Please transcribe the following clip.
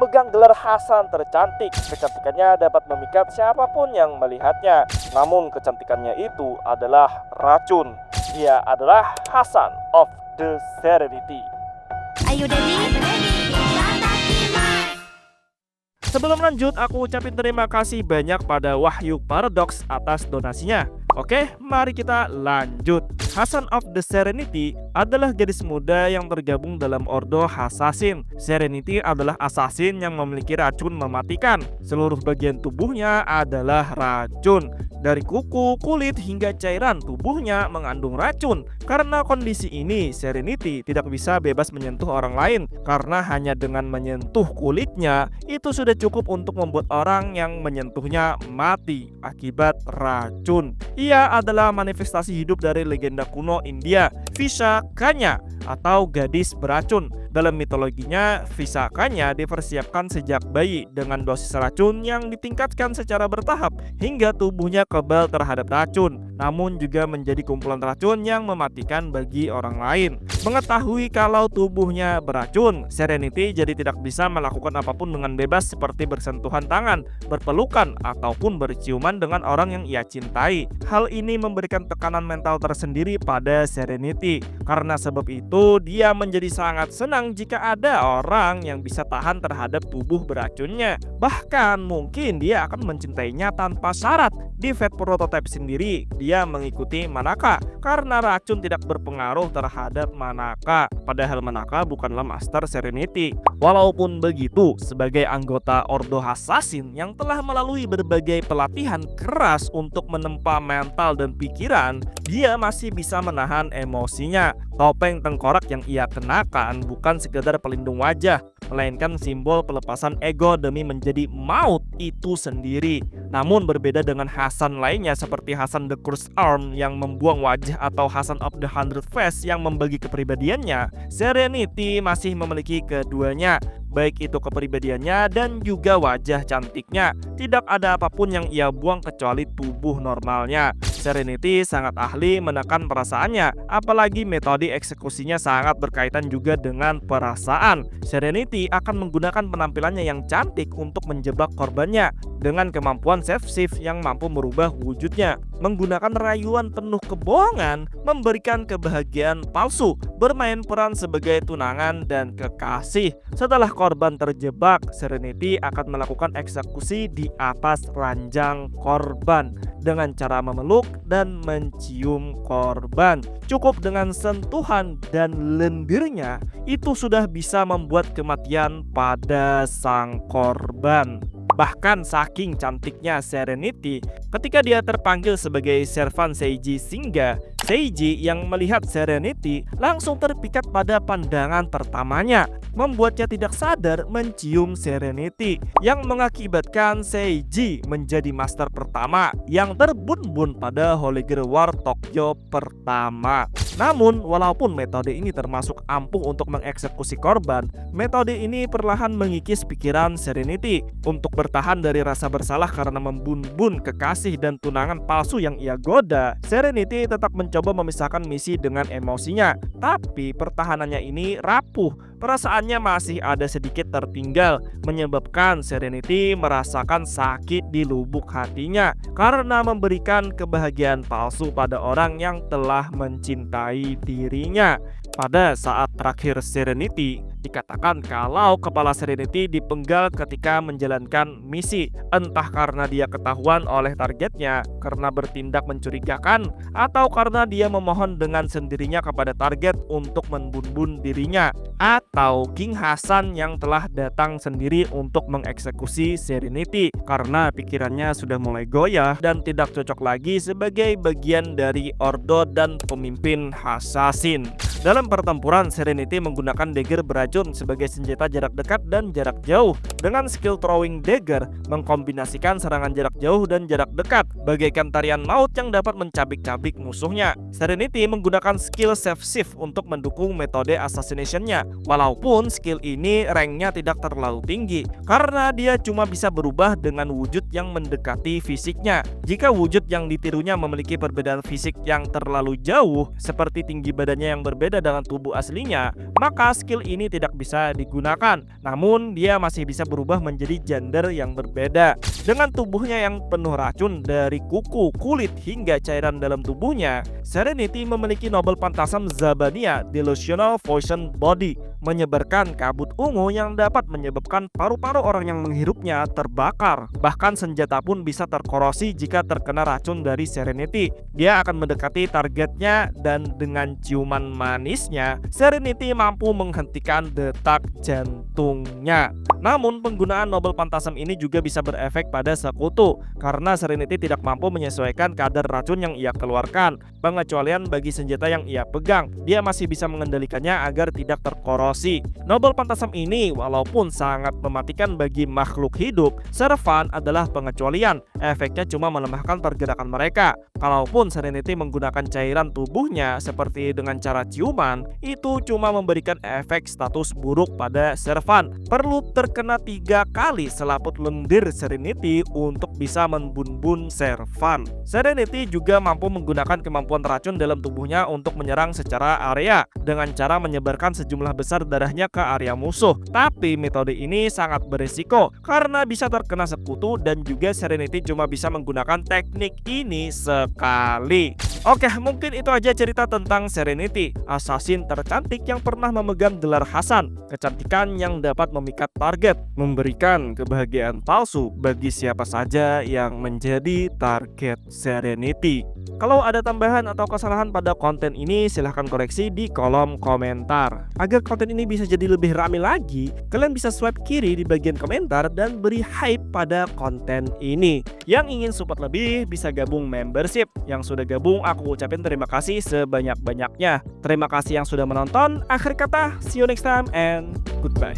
memegang gelar Hasan tercantik. Kecantikannya dapat memikat siapapun yang melihatnya. Namun kecantikannya itu adalah racun. Dia adalah Hasan of the Serenity. Ayo Dewi. Sebelum lanjut, aku ucapin terima kasih banyak pada Wahyu Paradox atas donasinya. Oke, mari kita lanjut. Hasan of the Serenity adalah gadis muda yang tergabung dalam ordo Assassin. Serenity adalah assassin yang memiliki racun mematikan. Seluruh bagian tubuhnya adalah racun. Dari kuku, kulit, hingga cairan tubuhnya mengandung racun. Karena kondisi ini, Serenity tidak bisa bebas menyentuh orang lain. Karena hanya dengan menyentuh kulitnya, itu sudah cukup untuk membuat orang yang menyentuhnya mati akibat racun. Ia adalah manifestasi hidup dari legenda kuno India, Visakanya atau gadis beracun. Dalam mitologinya, Visakanya dipersiapkan sejak bayi dengan dosis racun yang ditingkatkan secara bertahap hingga tubuhnya kebal terhadap racun, namun juga menjadi kumpulan racun yang mematikan bagi orang lain. Mengetahui kalau tubuhnya beracun, Serenity jadi tidak bisa melakukan apapun dengan bebas seperti bersentuhan tangan, berpelukan, ataupun berciuman dengan orang yang ia cintai. Hal ini memberikan tekanan mental tersendiri pada Serenity. Karena sebab itu, dia menjadi sangat senang jika ada orang yang bisa tahan terhadap tubuh beracunnya. Bahkan mungkin dia akan mencintainya tanpa syarat. Di Fate Prototype sendiri, dia mengikuti Manaka karena racun tidak berpengaruh terhadap Manaka. Padahal Manaka bukanlah Master Serenity. Walaupun begitu, sebagai anggota Ordo Assassin yang telah melalui berbagai pelatihan keras untuk menempa mental dan pikiran, dia masih bisa menahan emosinya. Topeng tengkorak yang ia kenakan bukan sekedar pelindung wajah, melainkan simbol pelepasan ego demi menjadi maut itu sendiri. Namun berbeda dengan Hasan lainnya seperti Hasan the Cursed Arm yang membuang wajah atau Hasan of the Hundred Face yang membagi kepribadiannya, Serenity masih memiliki keduanya, baik itu kepribadiannya dan juga wajah cantiknya. Tidak ada apapun yang ia buang kecuali tubuh normalnya. Serenity sangat ahli menekan perasaannya, apalagi metode eksekusinya sangat berkaitan juga dengan perasaan. Serenity akan menggunakan penampilannya yang cantik untuk menjebak korbannya dengan kemampuan save shift yang mampu merubah wujudnya, menggunakan rayuan penuh kebohongan, memberikan kebahagiaan palsu, bermain peran sebagai tunangan dan kekasih. Setelah korban terjebak, Serenity akan melakukan eksekusi di atas ranjang korban dengan cara memeluk dan mencium korban. Cukup dengan sentuhan dan lendirnya, itu sudah bisa membuat kematian pada sang korban. Bahkan saking cantiknya Serenity, ketika dia terpanggil sebagai servan Seiji Singa, Seiji yang melihat Serenity langsung terpikat pada pandangan pertamanya, membuatnya tidak sadar mencium Serenity, yang mengakibatkan Seiji menjadi master pertama yang terbun-bun pada Holy Grail War Tokyo pertama. Namun, walaupun metode ini termasuk ampuh untuk mengeksekusi korban, metode ini perlahan mengikis pikiran Serenity. Untuk bertahan dari rasa bersalah karena membun-bun kekasih dan tunangan palsu yang ia goda, Serenity tetap mencoba memisahkan misi dengan emosinya. Tapi pertahanannya ini rapuh. Perasaannya masih ada sedikit tertinggal, menyebabkan Serenity merasakan sakit di lubuk hatinya karena memberikan kebahagiaan palsu pada orang yang telah mencintai dirinya. Pada saat terakhir Serenity, dikatakan kalau kepala Serenity dipenggal ketika menjalankan misi, entah karena dia ketahuan oleh targetnya karena bertindak mencurigakan, atau karena dia memohon dengan sendirinya kepada target untuk membun-bun dirinya, atau King Hasan yang telah datang sendiri untuk mengeksekusi Serenity karena pikirannya sudah mulai goyah dan tidak cocok lagi sebagai bagian dari ordo dan pemimpin assassin. Dalam pertempuran, Serenity menggunakan dagger beracun sebagai senjata jarak dekat dan jarak jauh. Dengan skill throwing dagger mengkombinasikan serangan jarak jauh dan jarak dekat, bagaikan tarian maut yang dapat mencabik-cabik musuhnya. Serenity menggunakan skill save shift untuk mendukung metode assassination-nya. Walaupun skill ini ranknya tidak terlalu tinggi, karena dia cuma bisa berubah dengan wujud yang mendekati fisiknya. Jika wujud yang ditirunya memiliki perbedaan fisik yang terlalu jauh, seperti tinggi badannya yang berbeda berbeda dengan tubuh aslinya, maka skill ini tidak bisa digunakan. Namun dia masih bisa berubah menjadi gender yang berbeda. Dengan tubuhnya yang penuh racun dari kuku, kulit hingga cairan dalam tubuhnya, Serenity memiliki Noble Phantasm Zabania Delusional Poison Body, menyebarkan kabut ungu yang dapat menyebabkan paru-paru orang yang menghirupnya terbakar. Bahkan senjata pun bisa terkorosi jika terkena racun dari Serenity. Dia akan mendekati targetnya dan dengan ciuman manisnya, Serenity mampu menghentikan detak jantungnya. Namun penggunaan Noble Phantasm ini juga bisa berefek pada sekutu karena Serenity tidak mampu menyesuaikan kadar racun yang ia keluarkan. Pengecualian bagi senjata yang ia pegang, dia masih bisa mengendalikannya agar tidak terkorosi. Noble Phantasm ini walaupun sangat mematikan bagi makhluk hidup, Servant adalah pengecualian. Efeknya cuma melemahkan pergerakan mereka. Kalaupun Serenity menggunakan cairan tubuhnya seperti dengan cara ciuman, itu cuma memberikan efek status buruk pada Servant. Perlu terkena 3 kali selaput lendir Serenity untuk bisa membun-bun Servant. Serenity juga mampu menggunakan kemampuan racun dalam tubuhnya untuk menyerang secara area dengan cara menyebarkan sejumlah besar darahnya ke area musuh. Tapi metode ini sangat berisiko karena bisa terkena sekutu dan juga Serenity cuma bisa menggunakan teknik ini sekali. Oke, mungkin itu aja cerita tentang Serenity, assassin tercantik yang pernah memegang gelar Hasan. Kecantikan yang dapat memikat target, memberikan kebahagiaan palsu bagi siapa saja yang menjadi target Serenity. Kalau ada tambahan atau kesalahan pada konten ini, silahkan koreksi di kolom komentar. Agar konten ini bisa jadi lebih ramai lagi, kalian bisa swipe kiri di bagian komentar dan beri hype pada konten ini. Yang ingin support lebih bisa gabung membership. Yang sudah gabung, aku ucapin terima kasih sebanyak-banyaknya. Terima kasih yang sudah menonton. Akhir kata, see you next time and goodbye.